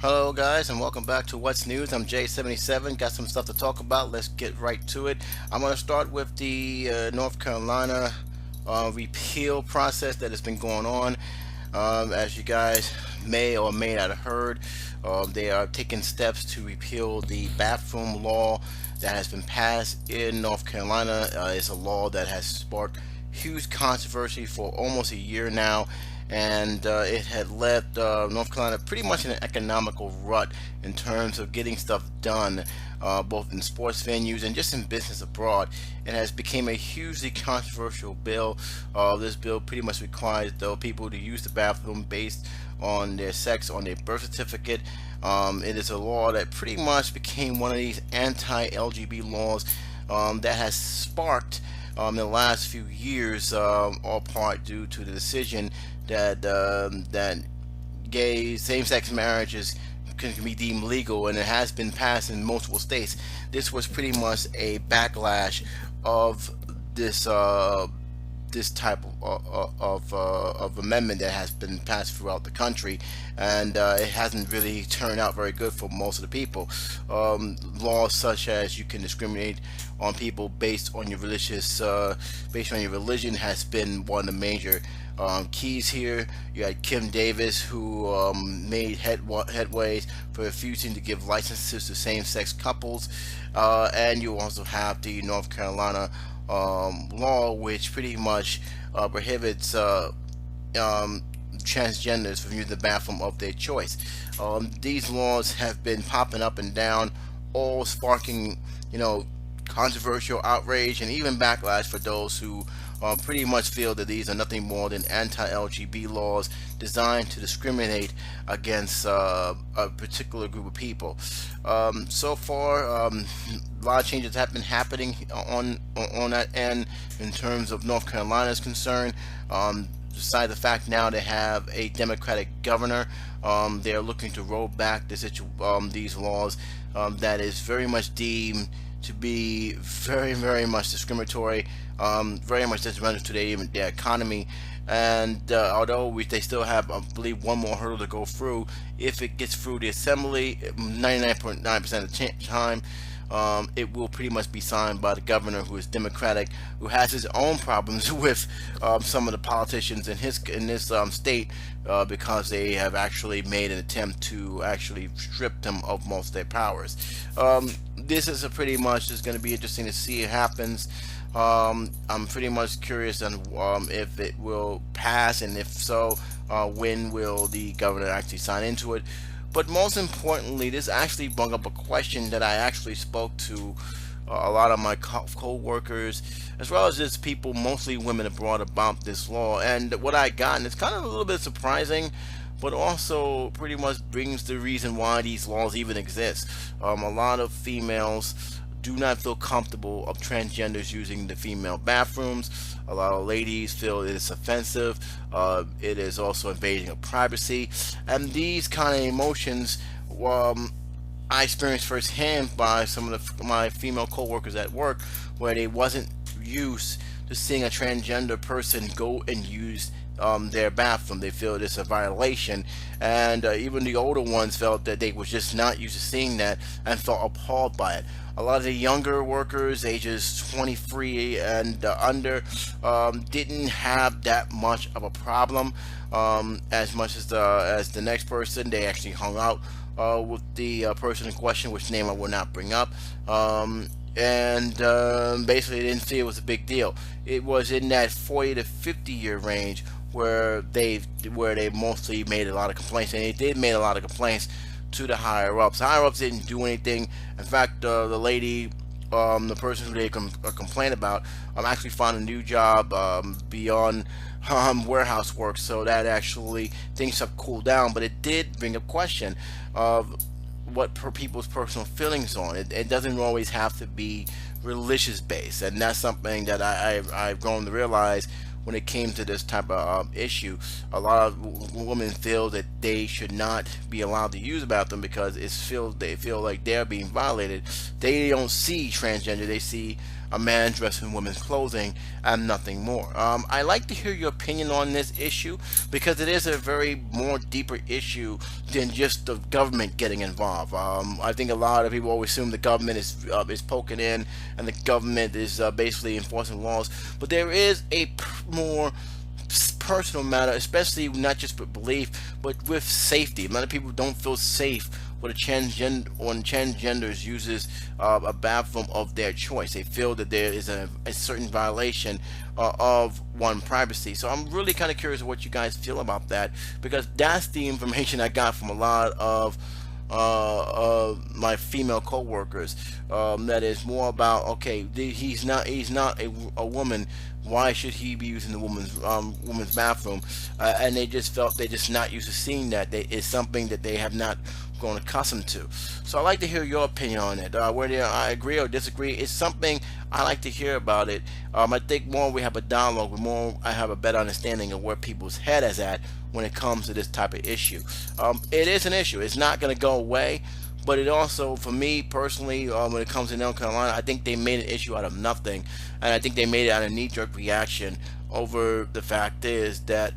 Hello, guys, and welcome back to What's News. I'm Jay77. Got some stuff to talk about. Let's get right to it. I'm going to start with the North Carolina repeal process that has been going on. As you guys may or may not have heard, they are taking steps to repeal the bathroom law that has been passed in North Carolina. It's a law that has sparked huge controversy for almost a year now, and it had left North Carolina pretty much in an economical rut in terms of getting stuff done, both in sports venues and just in business abroad. It has become a hugely controversial bill. This bill pretty much requires people to use the bathroom based on their sex on their birth certificate. It is a law that pretty much became one of these anti-LGBT laws that has sparked in the last few years, all part due to the decision that gay same-sex marriages can be deemed legal, and it has been passed in multiple states. This was pretty much a backlash of this this type of amendment that has been passed throughout the country, and it hasn't really turned out very good for most of the people. Laws such as you can discriminate on people based on your based on your religion has been one of the major keys here. You had Kim Davis, who made headways for refusing to give licenses to same-sex couples, and you also have the North Carolina law, which pretty much prohibits transgenders from using the bathroom of their choice. These laws have been popping up and down, all sparking, controversial outrage and even backlash for those who pretty much feel that these are nothing more than anti-LGBT laws designed to discriminate against a particular group of people. So far, a lot of changes have been happening on that end in terms of North Carolina's concern. Besides the fact now they have a Democratic governor, they're looking to roll back these laws that is very much deemed to be very, very much discriminatory, very much detrimental to their economy. And although they still have, I believe, one more hurdle to go through, if it gets through the assembly, 99.9% of the time, it will pretty much be signed by the governor, who is Democratic, who has his own problems with some of the politicians in this state, because they have actually made an attempt to actually strip them of most of their powers. This is pretty much is going to be interesting to see it happens. I'm pretty much curious on if it will pass, and if so, when will the governor actually sign into it. But most importantly, this actually brought up a question that I actually spoke to a lot of my co-workers, as well as just people, mostly women abroad, about this law. And what I got, and it's kind of a little bit surprising, but also pretty much brings the reason why these laws even exist. A lot of females do not feel comfortable of transgenders using the female bathrooms. A lot of ladies feel it is offensive. It is also invading of privacy, and these kind of emotions I experienced firsthand by some of my female coworkers at work, where they wasn't used to seeing a transgender person go and use their bathroom. They feel it's a violation, and even the older ones felt that they was just not used to seeing that and felt appalled by it. A lot of the younger workers, ages 23 and didn't have that much of a problem, as much as the next person. They actually hung out with the person in question, which name I will not bring up. And basically they didn't feel it was a big deal. It was in that 40 to 50 year range where they mostly made a lot of complaints, and they did make a lot of complaints to the higher ups. Higher ups didn't do anything. In fact, the lady, the person who they complained about, actually found a new job beyond warehouse work, so that actually things have cooled down. But it did bring up question of what people's personal feelings on it. It doesn't always have to be religious based, and that's something that I've grown to realize when it came to this type of issue. A lot of women feel that they should not be allowed to use a bathroom because they feel like they're being violated. They don't see transgender; they see a man dressed in women's clothing and nothing more. I like to hear your opinion on this issue because it is a very more deeper issue than just the government getting involved. I think a lot of people always assume the government is poking in and the government is basically enforcing laws, but there is a more personal matter, especially not just with belief, but with safety. A lot of people don't feel safe when transgenders uses a bathroom of their choice. They feel that there is a certain violation of one privacy. So I'm really kind of curious what you guys feel about that, because that's the information I got from a lot of my female co-workers. That is more about, okay, he's not a woman. Why should he be using the woman's bathroom? And they just felt they're just not used to seeing that. It's something that they have not grown accustomed to. So I'd like to hear your opinion on it. Whether I agree or disagree, it's something I like to hear about it. I think more we have a dialogue, the more I have a better understanding of where people's head is at when it comes to this type of issue. It is an issue. It's not going to go away. But it also, for me personally, when it comes to North Carolina, I think they made an issue out of nothing, and I think they made it out of knee-jerk reaction over the fact is that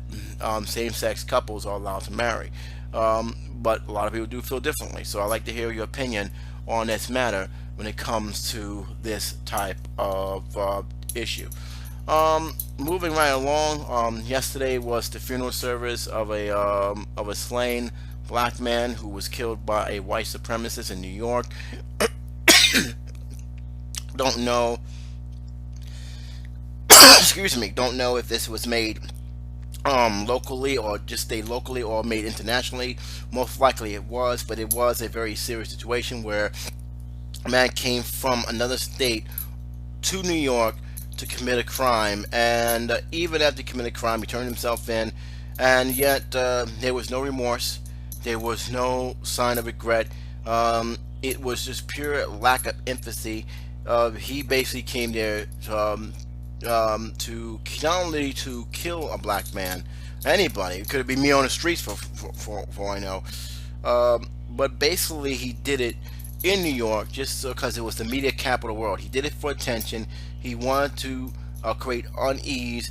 same-sex couples are allowed to marry. But a lot of people do feel differently, so I'd like to hear your opinion on this matter when it comes to this type of issue. Moving right along, yesterday was the funeral service of a slain black man who was killed by a white supremacist in New York. Don't know excuse me, don't know if this was made locally or just stayed locally or made internationally. Most likely it was, but it was a very serious situation where a man came from another state to New York to commit a crime, and even after committing a crime he turned himself in, and yet there was no remorse. There was no sign of regret. It was just pure lack of empathy. He basically came there to not only to kill a black man, anybody. It could be me on the streets for I know. But basically he did it in New York just because it was the media capital of the world. He did it for attention. He wanted to create unease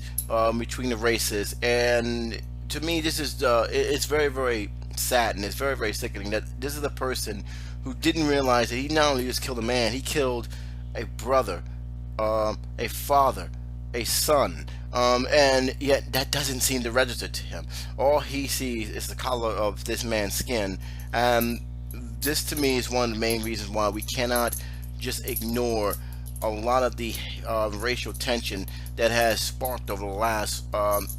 between the races. And to me, this is it's very, very sad, and it's very, very sickening that this is a person who didn't realize that he not only just killed a man, he killed a brother, a father, a son, and yet that doesn't seem to register to him. All he sees is the color of this man's skin, and this to me is one of the main reasons why we cannot just ignore a lot of the racial tension that has sparked over the last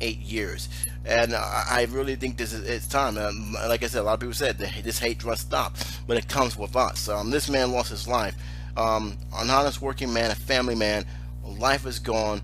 8 years. And I really think it's time. Like I said, a lot of people said that this hate must stop, but it comes with us. This man lost his life. An honest working man, a family man. Life is gone.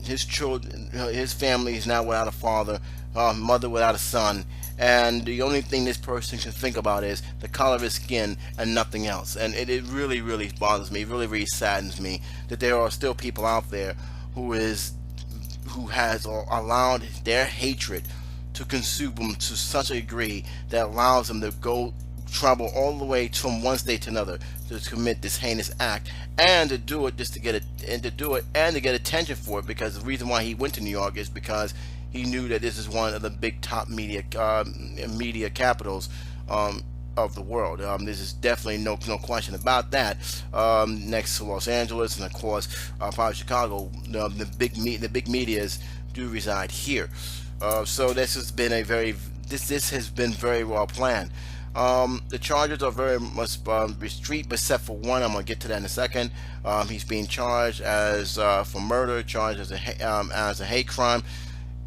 His children, his family is now without a father, mother without a son. And the only thing this person can think about is the color of his skin and nothing else. And it really, really bothers me. It really, really saddens me that there are still people out there who has allowed their hatred to consume them to such a degree that allows them to go travel all the way from one state to another to commit this heinous act, and to do it just to get it, and to do it and to get attention for it. Because the reason why he went to New York is because he knew that this is one of the big top media capitals of the world. This is definitely no question about that. Next to Los Angeles and of course probably Chicago, the big medias do reside here. So this has been this has been very well planned. The charges are very much street, except for one. I'm gonna get to that in a second. He's being charged as for murder, charged as a hate crime.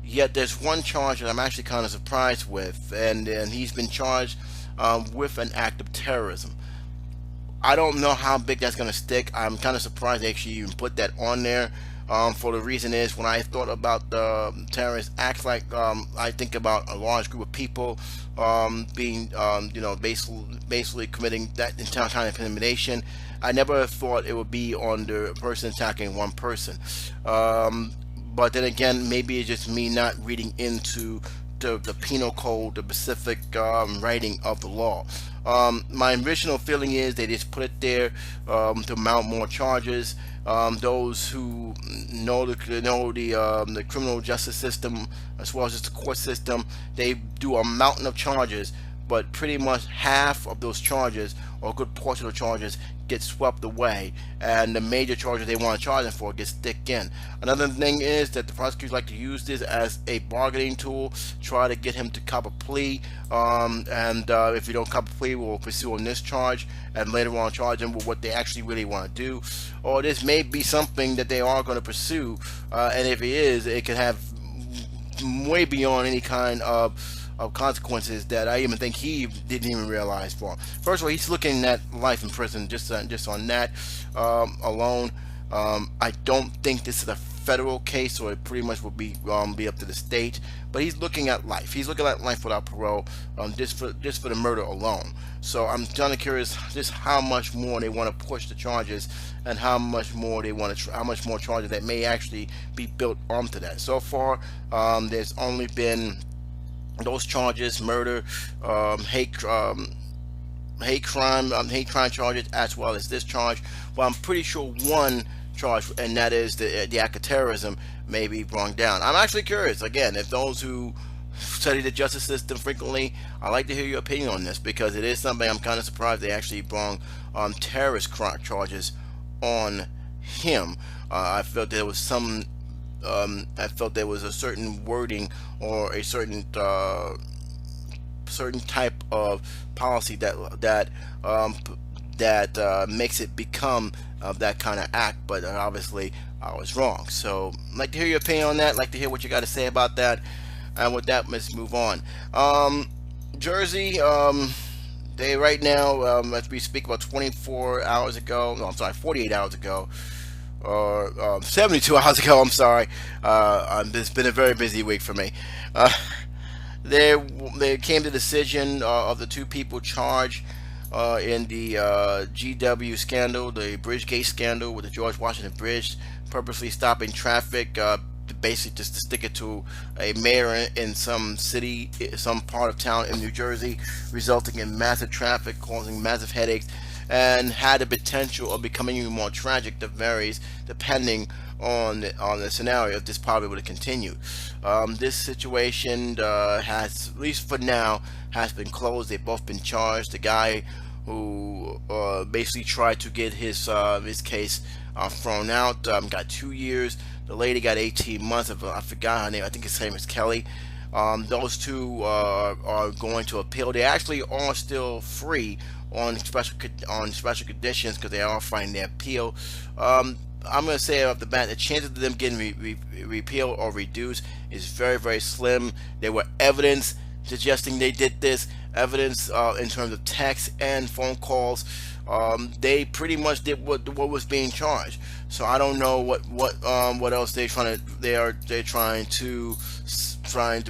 Yet there's one charge that I'm actually kind of surprised with, and he's been charged with an act of terrorism. I don't know how big that's going to stick. I'm kind of surprised they actually even put that on there. For the reason is, when I thought about the terrorist acts, like I think about a large group of people being, basically committing that entire kind of intimidation. I never thought it would be on the person attacking one person. But then again, maybe it's just me not reading into the penal code, the specific writing of the law. My original feeling is they just put it there to mount more charges. Those who know the criminal justice system as well as just the court system, they do a mountain of charges, but pretty much half of those charges or a good portion of charges get swept away, and the major charges they want to charge them for gets stick in. Another thing is that the prosecutors like to use this as a bargaining tool, try to get him to cop a plea, and if you don't cop a plea, we'll pursue on this charge, and later on charge them with what they actually really want to do. Or this may be something that they are going to pursue, and if it is, it could have way beyond any kind of consequences that I even think he didn't even realize for him. First of all, he's looking at life in prison just on that alone. I don't think this is a federal case, so it pretty much will be up to the state. But he's looking at life. He's looking at life without parole, just for the murder alone. So I'm kind of curious just how much more they want to push the charges, and how much more they want to, how much more charges that may actually be built onto that. So far, there's only been those charges: murder, hate crime charges, as well as this charge. Well, I'm pretty sure one charge, and that is the act of terrorism, may be brought down. I'm actually curious, again, if those who study the justice system frequently, I'd like to hear your opinion on this, because it is something I'm kind of surprised they actually brought terrorist charges on him. I felt there was some. I felt there was a certain wording or a certain type of policy that makes it become that kind of act, but obviously I was wrong. So I'd like to hear your opinion on that. I'd like to hear what you got to say about that. And with that, let's move on. Jersey, they right now, as we speak, about 24 hours ago, no, I'm sorry, 48 hours ago, or 72 hours ago, I'm sorry. It's been a very busy week for me. There came the decision of the two people charged in the GW scandal, the Bridgegate scandal with the George Washington Bridge, purposely stopping traffic, basically just to stick it to a mayor in some city, some part of town in New Jersey, resulting in massive traffic, causing massive headaches, and had the potential of becoming even more tragic. That varies depending on the scenario if this probably would have continued. This situation has, at least for now, has been closed. They've both been charged. The guy who basically tried to get his case thrown out got 2 years. The lady got 18 months. I forgot her name. I think his name is Kelly. Those two are going to appeal. They actually are still free on special conditions, because they are fighting their appeal. I'm going to say off the bat, the chances of them getting repealed or reduced is very, very slim. There were evidence suggesting they did this, evidence in terms of text and phone calls. They pretty much did what was being charged. So I don't know what else they're trying to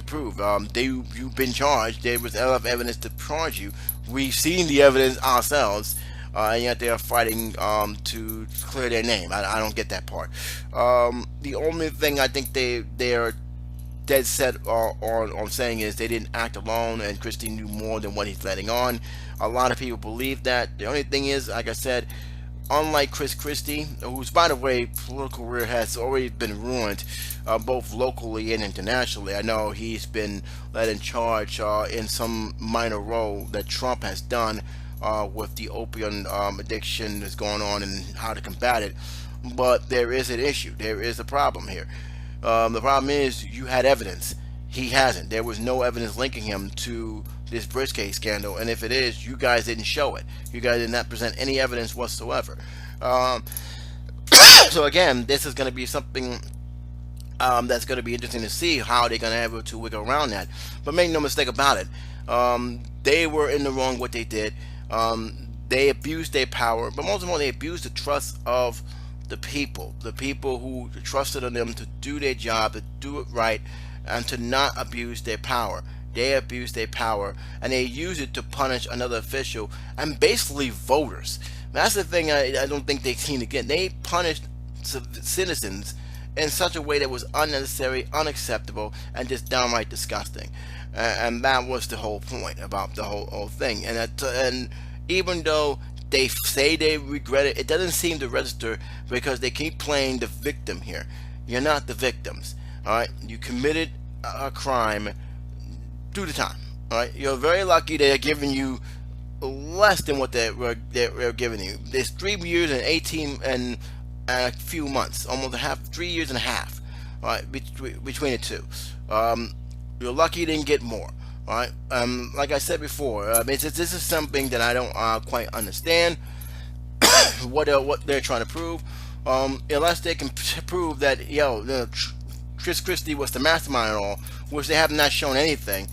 prove. You've been charged. There was enough evidence to charge you. We've seen the evidence ourselves, and yet they are fighting to clear their name. I don't get that part. The only thing I think they are dead set on saying is they didn't act alone, and Christie knew more than what he's letting on. A lot of people believe that. The only thing is, like I said, unlike Chris Christie, whose, by the way, political career has already been ruined, both locally and internationally. I know he's been led in charge in some minor role that Trump has done with the opium addiction that's going on and how to combat it. But there is an issue. There is a problem here. The problem is you had evidence. He hasn't. There was no evidence linking him to this Bridgegate scandal, and if it is, you guys didn't show it. You guys did not present any evidence whatsoever. So again, this is going to be something that's going to be interesting to see how they're going to be able to wiggle around that. But make no mistake about it, they were in the wrong what they did. They abused their power, but most of all, they abused the trust of the people who trusted in them to do their job, to do it right, and to not abuse their power. They abused their power, and they used it to punish another official and basically voters. That's the thing I don't think they've seen again. They punished citizens in such a way that was unnecessary, unacceptable, and just downright disgusting. And that was the whole point about the whole thing. And even though they say they regret it, it doesn't seem to register because they keep playing the victim here. You're not the victims. All right, you committed a crime. Do the time. All right, you're very lucky they're giving you less than what they're giving you. There's 3 years and 18 and a few months, almost 3 years and a half. All right, between the two. You're lucky you didn't get more. All right. Like I said before, this is something that I don't quite understand what they're trying to prove. Unless they can prove that Chris Christie was the mastermind and all, which they have not shown anything.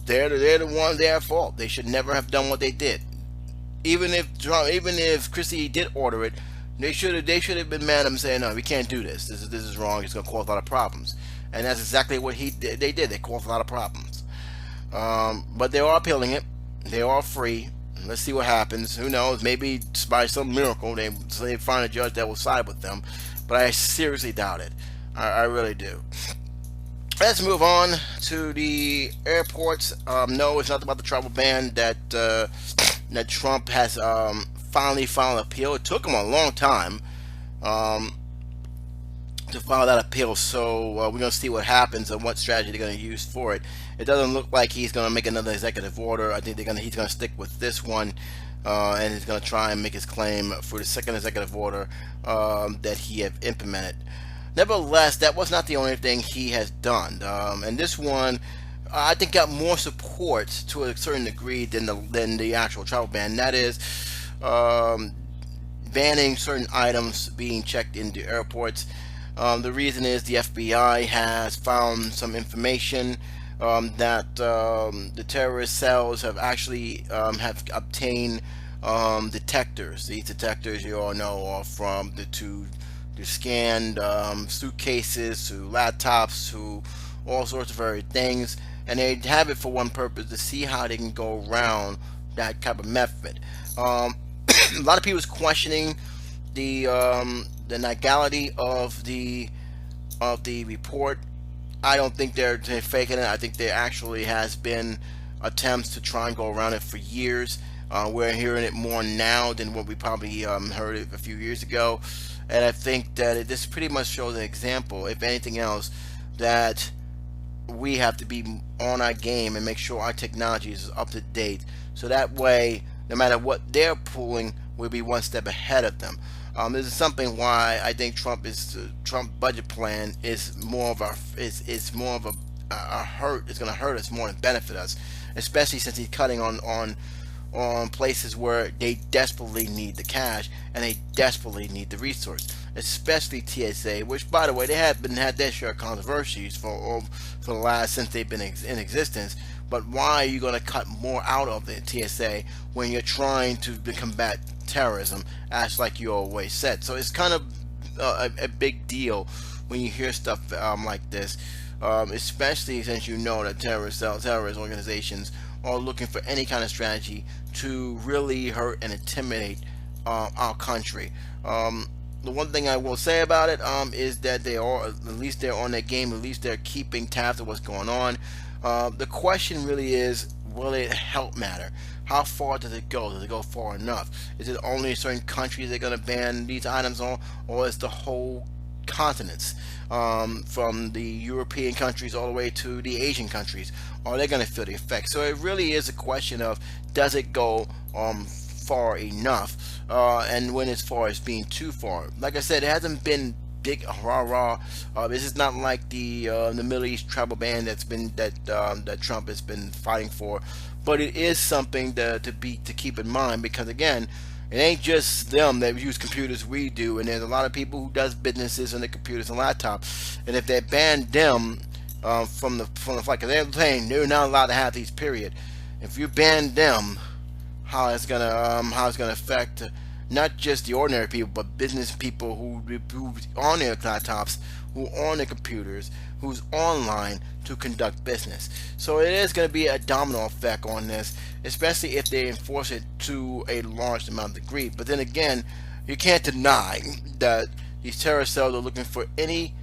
They're the ones they're at fault. They should never have done what they did. Even if Christie did order it, they should have been mad at him saying, no, we can't do this. This is wrong. It's going to cause a lot of problems. And that's exactly what they did. They caused a lot of problems. But they are appealing it. They are free. Let's see what happens. Who knows? Maybe by some miracle they find a judge that will side with them. But I seriously doubt it. I really do. Let's move on to the airports. No, it's not about the travel ban that Trump has finally filed an appeal. It took him a long time to file that appeal, so we're going to see what happens and what strategy they're going to use for it. It doesn't look like he's going to make another executive order. I think he's going to stick with this one, and he's going to try and make his claim for the second executive order that he have implemented. Nevertheless, that was not the only thing he has done, and this one I think got more support to a certain degree than the actual travel ban. That is banning certain items being checked into airports. The reason is the FBI has found some information that the terrorist cells have actually have obtained detectors. These detectors, you all know, are from the scanned suitcases to laptops to all sorts of varied things, and they have it for one purpose: to see how they can go around that type of method. A lot of people is questioning the legality of the report. I don't think they're faking it. I think there actually has been attempts to try and go around it for years. We're hearing it more now than what we probably heard it a few years ago, and I think that this pretty much shows an example, if anything else, that we have to be on our game and make sure our technology is up to date, so that way, no matter what they're pulling, we'll be one step ahead of them. This is something why I think Trump budget plan is more of a hurt. It's going to hurt us more than benefit us, especially since he's cutting on places where they desperately need the cash and they desperately need the resource, especially TSA, which, by the way, they have had their share of controversies for the last since they've been in existence. But why are you going to cut more out of the TSA when you're trying to combat terrorism, as like you always said? So it's kind of a big deal when you hear stuff like this, especially since you know that terrorist organizations are looking for any kind of strategy to really hurt and intimidate our country. The one thing I will say about it is that at least they're on their game. At least they're keeping tabs of what's going on. The question really is, will it help matter? How far does it go? Does it go far enough? Is it only certain countries they're going to ban these items on, or is the whole continents, from the European countries all the way to the Asian countries, are they going to feel the effect? So it really is a question of, does it go far enough, and when as far as being too far. Like I said, it hasn't been big rah. This is not like the Middle East travel ban that Trump has been fighting for, but it is something to keep in mind, because again, it ain't just them that use computers. We do, and there's a lot of people who does businesses on their computers and laptops, and if they ban them from the flight, because they're saying they're not allowed to have these. Period. If you ban them, how it's gonna affect not just the ordinary people, but business people who on their laptops, who on their computers, who's online to conduct business. So it is going to be a domino effect on this, especially if they enforce it to a large amount of degree. But then again, you can't deny that These terrorist cells are looking for any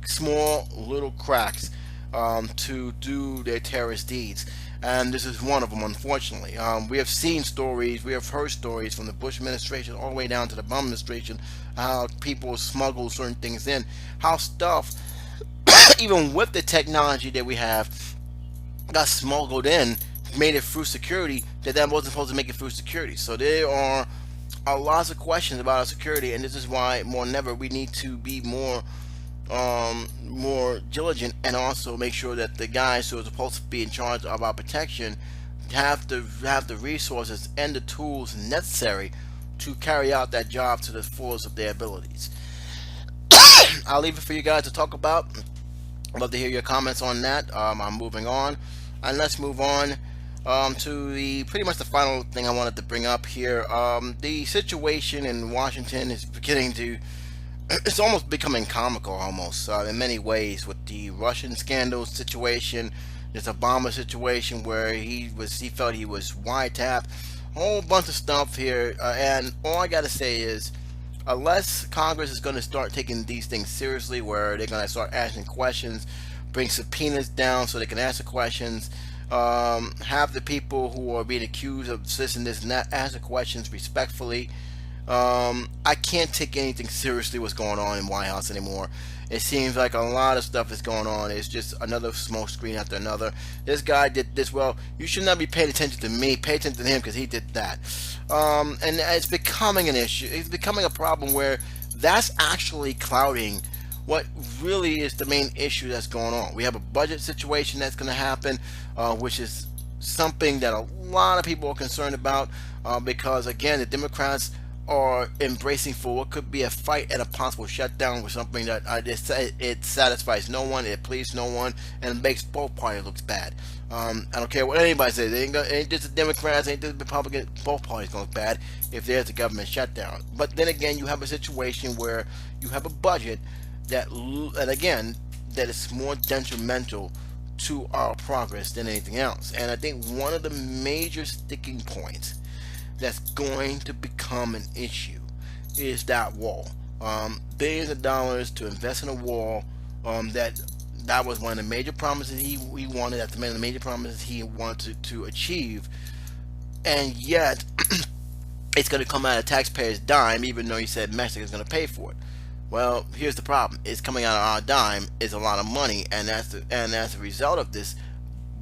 small little cracks to do their terrorist deeds. And this is one of them, unfortunately. We have seen stories, we have heard stories from the Bush administration all the way down to the Obama administration, how people smuggle certain things in, how stuff, even with the technology that we have, got smuggled in, made it through security, that wasn't supposed to make it through security. So there are lots of questions about our security, and this is why more than ever we need to be more diligent, and also make sure that the guys who are supposed to be in charge of our protection have the resources and the tools necessary to carry out that job to the fullest of their abilities. I'll leave it for you guys to talk about. I'd love to hear your comments on that. I'm moving on, and let's move on to the pretty much the final thing I wanted to bring up here. The situation in Washington is beginning to, it's almost becoming comical almost in many ways, with the Russian scandal situation, this Obama situation where he felt he was wiretapped, a whole bunch of stuff here, and all I gotta say is, unless Congress is going to start taking these things seriously, where they're going to start asking questions, bring subpoenas down so they can answer questions, have the people who are being accused of this and this and that answer questions respectfully. I can't take anything seriously what's going on in White House anymore. It seems like a lot of stuff is going on. It's just another smoke screen after another. This guy did this. Well, you should not be paying attention to me. Pay attention to him because he did that. And it's becoming an issue. It's becoming a problem where that's actually clouding what really is the main issue that's going on. We have a budget situation that's going to happen, which is something that a lot of people are concerned about, because, again, the Democrats are embracing for what could be a fight and a possible shutdown with something that it satisfies no one, it pleases no one, and makes both parties look bad. I don't care what anybody says. Ain't just the Democrats, ain't just the Republicans. Both parties going to look bad if there's a government shutdown. But then again, you have a situation where you have a budget and again, that is more detrimental to our progress than anything else. And I think one of the major sticking points that's going to become an issue is that wall. Billions of dollars to invest in a wall. That was one of the major promises he wanted. That's one of the major promises he wanted to achieve, and yet it's going to come out of taxpayers' dime, even though he said Mexico is going to pay for it. Well, here's the problem: it's coming out of our dime. Is a lot of money, and as a result of this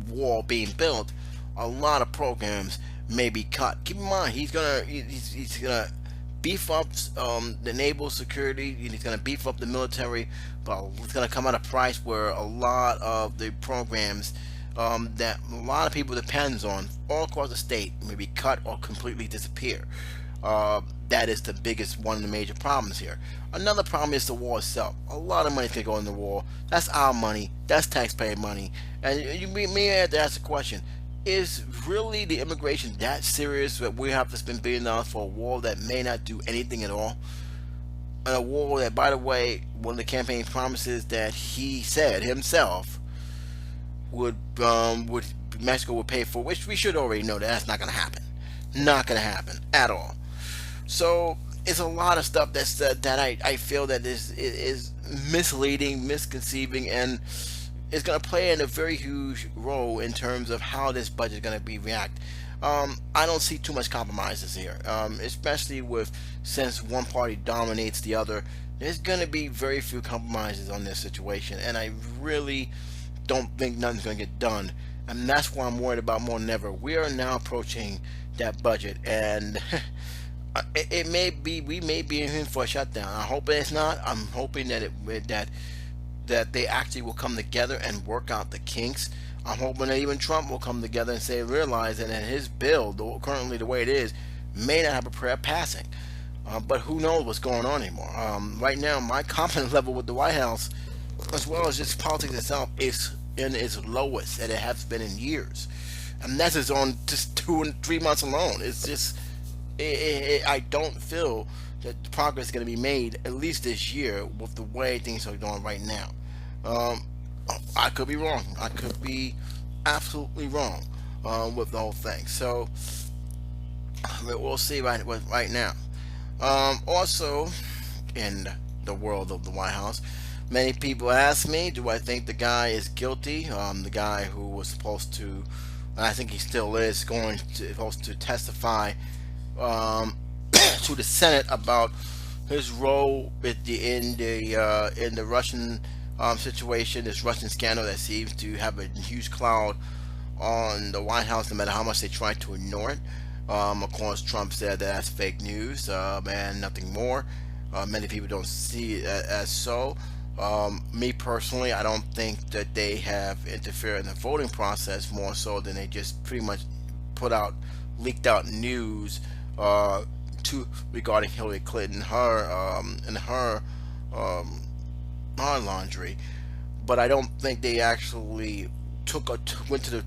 wall being built, a lot of programs may be cut. Keep in mind, he's gonna beef up the naval security. He's gonna beef up the military, but it's gonna come at a price where a lot of the programs that a lot of people depends on all across the state may be cut or completely disappear. That is the biggest one of the major problems here. Another problem is the wall itself. A lot of money can go in the wall. That's our money. That's taxpayer money. And you may have to ask the question: is really the immigration that serious that we have to spend $1 billion for a wall that may not do anything at all? And a wall that, by the way, one of the campaign promises that he said himself would Mexico would pay for, which we should already know that's not going to happen. Not going to happen at all. So it's a lot of stuff that I feel that is misleading, misconceiving, and is going to play in a very huge role in terms of how this budget is going to be react. I don't see too much compromises here, especially since one party dominates the other. There's going to be very few compromises on this situation, and I really don't think nothing's going to get done. And that's why I'm worried about more than ever. We are now approaching that budget, and we may be in for a shutdown. I'm hoping it's not. I'm hoping that they actually will come together and work out the kinks. I'm hoping that even Trump will come together and realize that his bill, currently the way it is, may not have a prayer passing. But who knows what's going on anymore. Right now, my confidence level with the White House, as well as just politics itself, is in its lowest that it has been in years. And that's just on just 2 and 3 months alone. It's just, I don't feel that the progress is going to be made, at least this year, with the way things are going right now. I could be wrong. I could be absolutely wrong with the whole thing. So we'll see right now. Also, in the world of the White House. Many people ask me, do I think the guy is guilty? The guy who was supposed to, and I think he still is, supposed to testify um, to the Senate about his role in the Russian situation, this Russian scandal that seems to have a huge cloud on the White House, no matter how much they try to ignore it. Of course, Trump said that that's fake news and nothing more. Many people don't see it as so. Me personally, I don't think that they have interfered in the voting process more so than they just pretty much leaked out news regarding Hillary Clinton, um, her laundry. But I don't think they actually went to the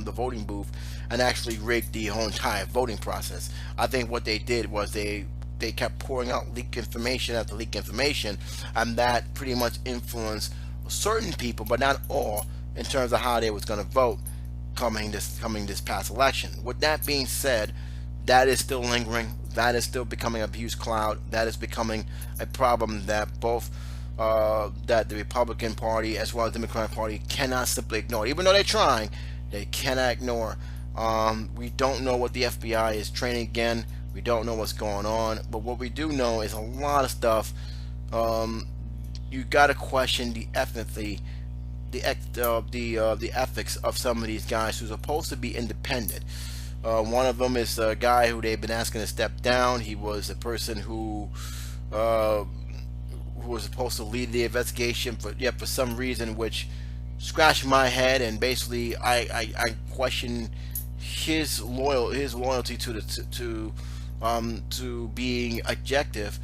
the voting booth and actually rigged the whole entire voting process. I think what they did was they kept pouring out leak information after leak information, and that pretty much influenced certain people, but not all, in terms of how they was going to vote coming this past election. With that being said, that is still lingering. That is still becoming a huge cloud. That is becoming a problem that both that the Republican Party as well as the Democratic Party cannot simply ignore. Even though they're trying, they cannot ignore. We don't know what the FBI is training again. We don't know what's going on. But what we do know is a lot of stuff. You got to question the ethics, the ethics of some of these guys who are supposed to be independent. One of them is a guy who they've been asking to step down. He was a person who was supposed to lead the investigation, but yet for some reason, which scratched my head, and basically I question his loyalty to being objective.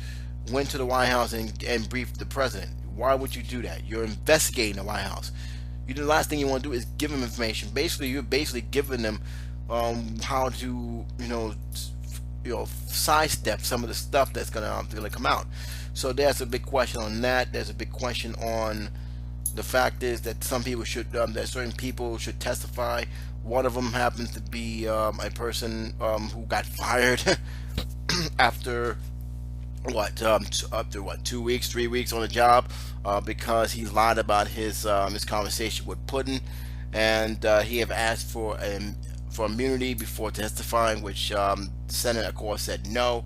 Went to the White House and briefed the president. Why would you do that? You're investigating the White House. The last thing you want to do is give them information. You're basically giving them how to sidestep some of the stuff that's gonna come out. So there's a big question on that. There's a big question on the fact is that some people that certain people should testify. One of them happens to be a person who got fired after 2 weeks, 3 weeks on the job because he lied about his conversation with Putin, and he have asked for immunity before testifying, which the Senate, of course, said no.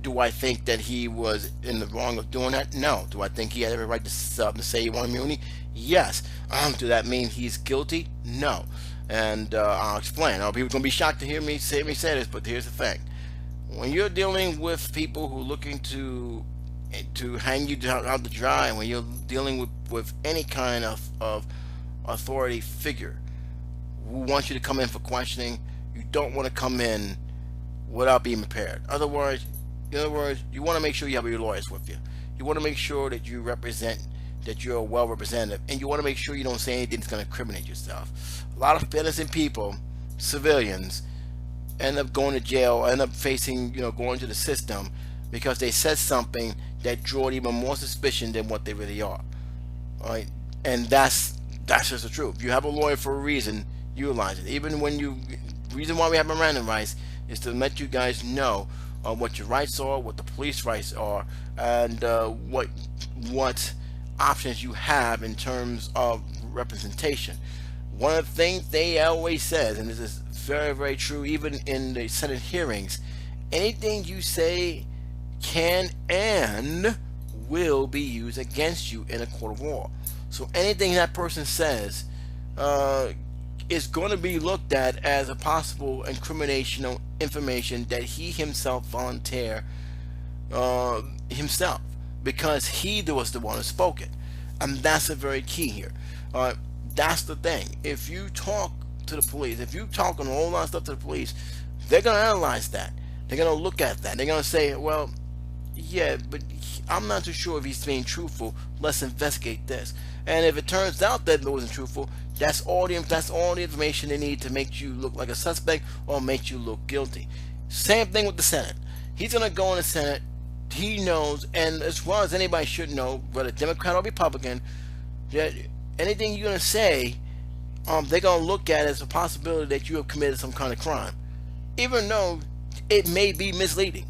Do I think that he was in the wrong of doing that? No. Do I think he had every right to say he wanted immunity? Yes. Do that mean he's guilty? No. And I'll explain. People are going to be shocked to hear me say this, but here's the thing. When you're dealing with people who are looking to hang you out to dry, when you're dealing with any kind of authority figure who wants you to come in for questioning, you don't want to come in without being prepared. In other words, you want to make sure you have your lawyers with you. You want to make sure that that you're well representative, and you want to make sure you don't say anything that's going to incriminate yourself. A lot of innocent people, civilians, end up going to jail, end up facing, going to the system because they said something that drew even more suspicion than what they really are. All right, and that's just the truth. You have a lawyer for a reason. Utilize it. Even when reason why we have Miranda rights is to let you guys know what your rights are, what the police rights are, and what options you have in terms of representation. One of the things they always says, and this is very, very true, even in the Senate hearings, anything you say can and will be used against you in a court of law. So anything that person says is going to be looked at as a possible incrimination of information that he himself volunteered himself, because he was the one who spoke it. And that's a very key here. That's the thing. If you talk to the police, if you talk on a whole lot of stuff to the police, they're going to analyze that. They're going to look at that. They're going to say, well, yeah, but I'm not too sure if he's being truthful. Let's investigate this. And if it turns out that it wasn't truthful, that's all the information they need to make you look like a suspect or make you look guilty. Same thing with the Senate. He's going to go in the Senate. He knows, and as well as anybody should know, whether Democrat or Republican, that anything you're going to say, they're going to look at as a possibility that you have committed some kind of crime, even though it may be misleading.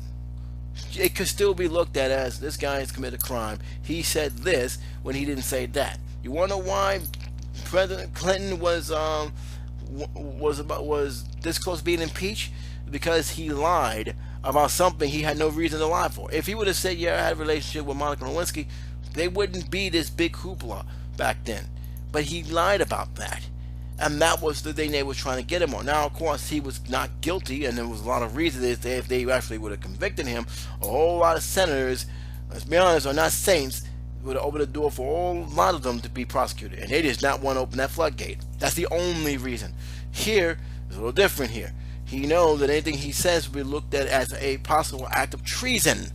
it could still be looked at as this guy has committed a crime. He said this when he didn't say that. You want to know why President Clinton was this close to being impeached? Because he lied about something he had no reason to lie for. If he would have said, "Yeah, I had a relationship with Monica Lewinsky," they wouldn't be this big hoopla back then. But he lied about that. And that was the thing they were trying to get him on. Now, of course, he was not guilty, and there was a lot of reasons if they actually would have convicted him. A whole lot of senators, let's be honest, are not saints, would have opened the door for a lot of them to be prosecuted. And they just not want to open that floodgate. That's the only reason. Here, it's a little different here. He knows that anything he says will be looked at as a possible act of treason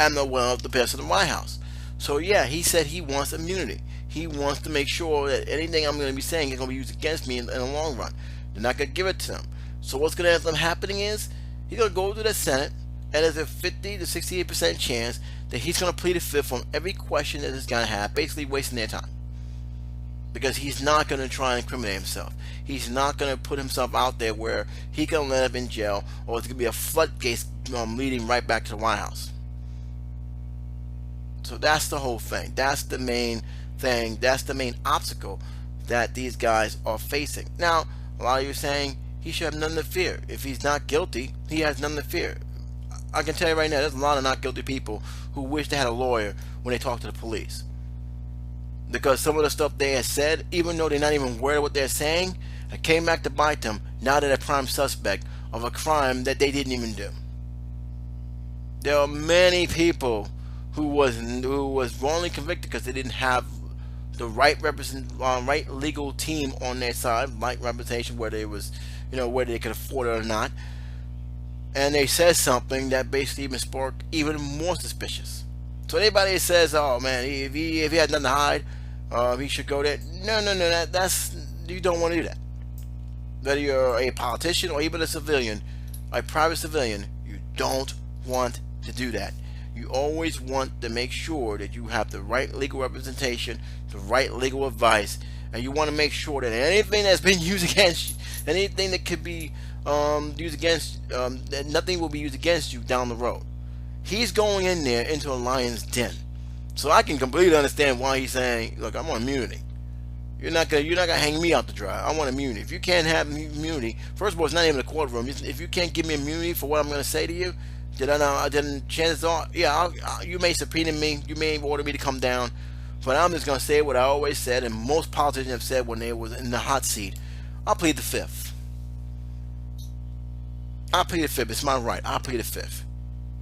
and the person in the White House. So yeah, he said he wants immunity. He wants to make sure that anything I'm going to be saying is going to be used against me in the long run. They're not going to give it to him. So what's going to end up happening is he's going to go to the Senate, and there's a 50 to 68% chance that he's going to plead the fifth on every question that this guy has, basically wasting their time. Because he's not going to try and incriminate himself. He's not going to put himself out there where he can end up in jail, or it's going to be a floodgate leading right back to the White House. So that's the whole thing. That's the main thing. That's the main obstacle that these guys are facing. Now, a lot of you are saying he should have nothing to fear. If he's not guilty, he has nothing to fear. I can tell you right now, there's a lot of not guilty people who wish they had a lawyer when they talk to the police. Because some of the stuff they have said, even though they're not even aware of what they're saying, it came back to bite them. Now they're a prime suspect of a crime that they didn't even do. There are many people who was wrongly convicted because they didn't have the right right legal team on their side, right representation, whether it was, whether they could afford it or not, and they said something that basically even sparked even more suspicious. So anybody that says, "Oh man, if he had nothing to hide, he should go there," no, that's you don't want to do that. Whether you're a politician or even a civilian, a private civilian, you don't want to do that. You always want to make sure that you have the right legal representation, the right legal advice, and you want to make sure that anything that's been used against you, anything that could be used against, that nothing will be used against you down the road. He's going in there into a lion's den, so I can completely understand why he's saying, "Look, I'm on immunity. You're not gonna hang me out to dry. I want immunity. If you can't have immunity, first of all, it's not even a courtroom. If you can't give me immunity for what I'm going to say to you, then chances are, yeah, you may subpoena me, you may order me to come down, but I'm just going to say what I always said, and most politicians have said when they was in the hot seat. I'll plead the fifth. I'll plead the fifth. It's my right. I'll plead the fifth.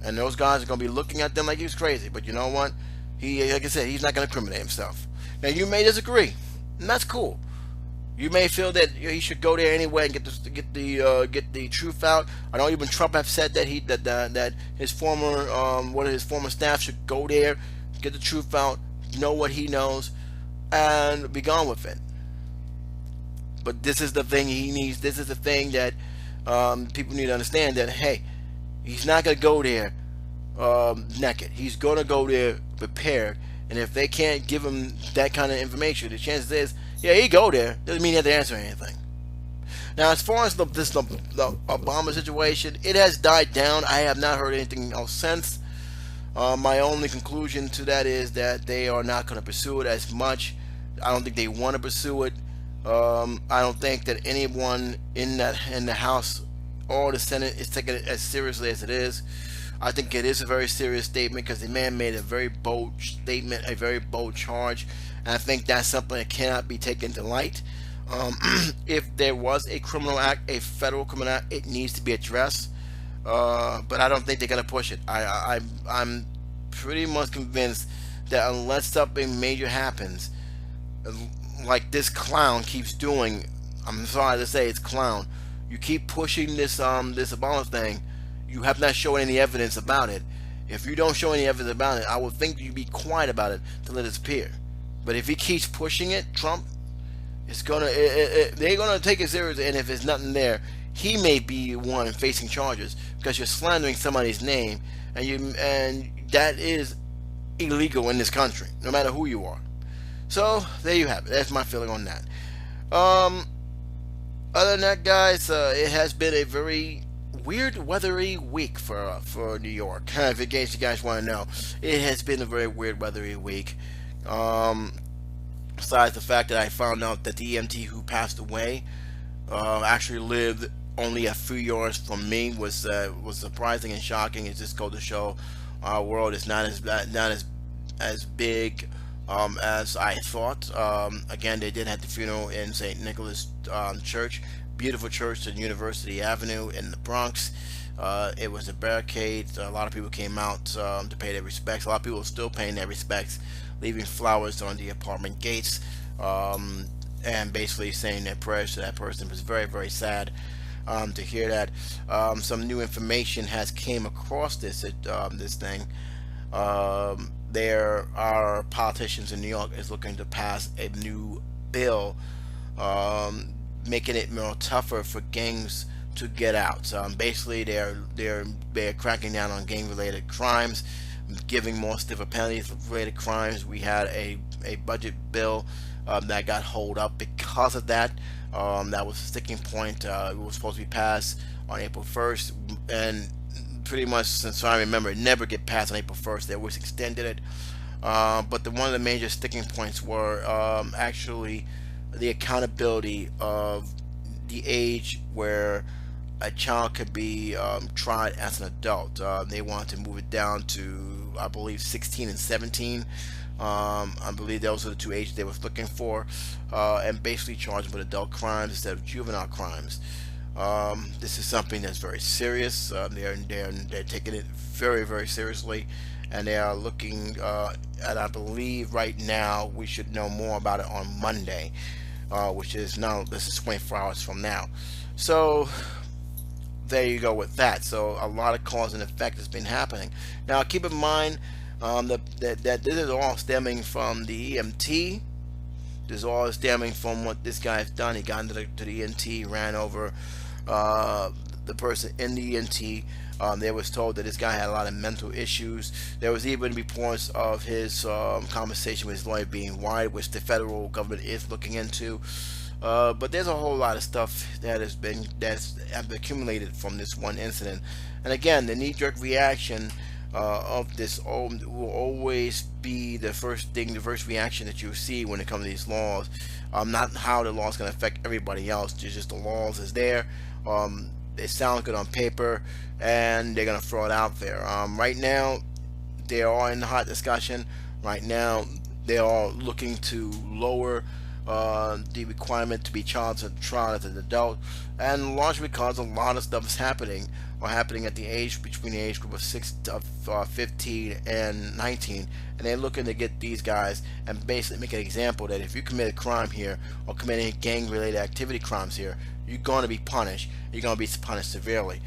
And those guys are going to be looking at them like he was crazy. But you know what? Like I said, he's not going to incriminate himself. Now, you may disagree, and that's cool. You may feel that he should go there anyway and get the truth out. I know even Trump have said that that his former one of his former staff should go there, get the truth out, know what he knows, and be gone with it. But this is the thing he needs. This is the thing that people need to understand, that hey, he's not gonna go there naked. He's gonna go there prepared. And if they can't give him that kind of information, the chances is, yeah, he go there. Doesn't mean he has to answer anything. Now, as far as the Obama situation, it has died down. I have not heard anything else since. My only conclusion to that is that they are not going to pursue it as much. I don't think they want to pursue it. I don't think that anyone in the House or the Senate is taking it as seriously as it is. I think it is a very serious statement because the man made a very bold statement, a very bold charge, and I think that's something that cannot be taken to light. If there was a criminal act, a federal criminal act, it needs to be addressed, but I don't think they're going to push it. I'm pretty much convinced that unless something major happens, like this clown keeps doing, I'm sorry to say it's clown, you keep pushing this Obama thing, you have not shown any evidence about it. If you don't show any evidence about it, I would think you'd be quiet about it to let it appear. But if he keeps pushing it, Trump, they're gonna take it serious. And if there's nothing there, he may be one facing charges because you're slandering somebody's name, and that is illegal in this country, no matter who you are. So there you have it. That's my feeling on that. Other than that, guys, it has been a very weird weathery week for New York. If in case you guys want to know, it has been a very weird weathery week. Um, Besides the fact that I found out that the EMT who passed away actually lived only a few yards from me was surprising and shocking. It just goes to show our world is not as big as I thought. Again, they did have the funeral in St. Nicholas Church, beautiful church on University Avenue in the Bronx. It was a barricade. A lot of people came out to pay their respects. A lot of people are still paying their respects, leaving flowers on the apartment gates, and basically saying their prayers to that person. It was very, very sad to hear that. Some new information has came across this thing. There are politicians in New York is looking to pass a new bill, making it more tougher for gangs to get out. Basically, they're cracking down on gang-related crimes, giving more stiffer penalties for related crimes. We had a budget bill that got hold up because of that. That was a sticking point. It was supposed to be passed on April 1st, and pretty much since I remember, it never get passed on April 1st. They always extended it. But one of the major sticking points were actually the accountability of the age where a child could be tried as an adult. They wanted to move it down to, I believe, 16 and 17. I believe those are the two ages they was looking for, and basically charge them with adult crimes instead of juvenile crimes. This is something that's very serious. They're taking it very, very seriously, and they are looking. And I believe right now we should know more about it on Monday, which is now, this is 24 hours from now. So there you go with that. So a lot of cause and effect has been happening. Now keep in mind that this is all stemming from the EMT. This is all stemming from what this guy has done. He got into the EMT, ran over the person in the EMT. They was told that this guy had a lot of mental issues. There was even reports of his conversation with his lawyer being wired, which the federal government is looking into. But there's a whole lot of stuff that's accumulated from this one incident. And again, the knee-jerk reaction of this will always be the first reaction that you see when it comes to these laws. Not how the law is going to affect everybody else. Just the laws is there. It sounds good on paper, and they're going to throw it out there. Right now, they are in the hot discussion. Right now, they are looking to lower the requirement to be tried as an adult, and largely because a lot of stuff is happening at the age between the age group of 15 and 19, and they're looking to get these guys and basically make an example that if you commit a crime here or commit any gang-related activity crimes here, you're going to be punished. You're going to be punished severely.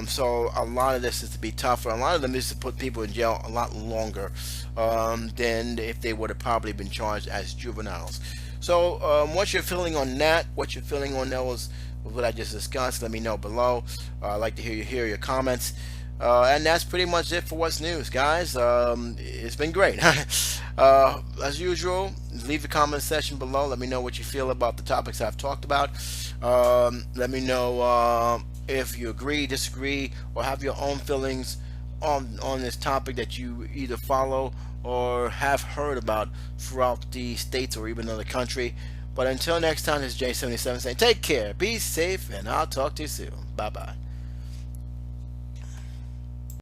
So a lot of this is to be tougher. A lot of them is to put people in jail a lot longer than if they would have probably been charged as juveniles. So what's your feeling on that? What's your feeling on those, what I just discussed? Let me know below. I'd like to hear your comments. And that's pretty much it for what's news, guys. It's been great. As usual, leave the comment section below. Let me know what you feel about the topics I've talked about. Let me know if you agree, disagree, or have your own feelings on this topic that you either follow or have heard about throughout the states or even another country. But until next time, this is J77 saying take care, be safe, and I'll talk to you soon. Bye bye.